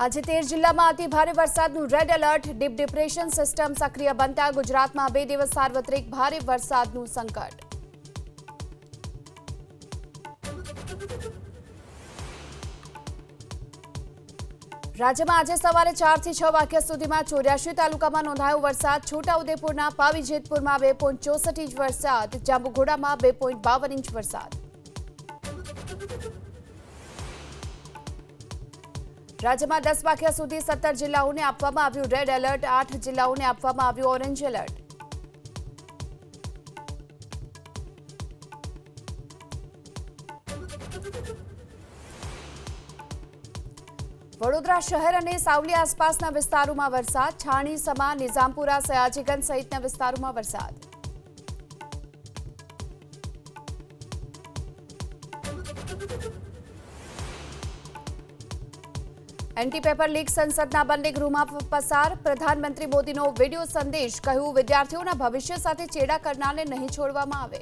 આજે 13 જિલ્લામાં અતિ ભારે વરસાદનું red alert. Deep depression system સક્રિય બનતા ગુજરાતમાં 2 દિવસ સાર્વત્રિક ભારે વરસાદનું સંકટ. રાજ્યમાં આજે સવારે 4 થી 6 વાગ્યા સુધીમાં 84 તાલુકામાં નોંધાયો વરસાદ. છોટાઉદેપુરના પાવીજેતપુરમાં 2.64 ઇંચ વરસાદ, જાંબુઘોડામાં 2.52 ઇંચ વરસાદ. રાજ્યમાં 10 વાગ્યા સુધી 17 જિલ્લાઓને આપવામાં આવ્યું રેડ એલર્ટ. 8 જિલ્લાઓને આપવામાં આવ્યું ઓરેન્જ એલર્ટ. વડોદરા શહેર અને સાવલી આસપાસના વિસ્તારોમાં વરસાદ. છાણી, સમા, નિઝામપુરા, સયાજીગંજ સહિતના વિસ્તારોમાં વરસાદ. એન્ટી પેપર લીક સંસદના બંને ગૃહમાં પસાર. પ્રધાનમંત્રી મોદીનો વિડિયો સંદેશ. કહ્યું, વિદ્યાર્થીઓના ભવિષ્ય સાથે ચેડા કરનારને નહીં છોડવામાં આવે.